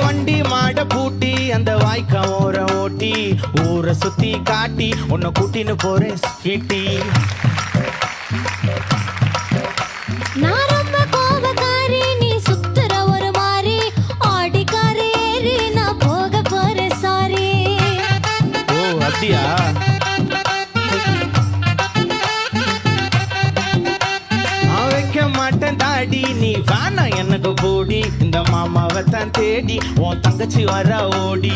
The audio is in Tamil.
வண்டி மாட பூட்டி அந்த வாய்க்கா ஓர ஓட்டி ஊரை சுத்தி காட்டி உன்னை கூட்டின்னு போறேன் ஸ்வீட்டி. நான் ரொம்ப கோபக்காரி, நீ சுத்துற ஒரு மாதிரி ஆடிக்காரி ஏறி நான் போக போறேன் சாரி. ஓ அப்படியா? நான் வைக்க மாட்டேன் தாடி, நீ வேணா எனக்கு போடி. இந்த மாமாவை தான் தேடி உன் தங்கச்சி வர ஓடி.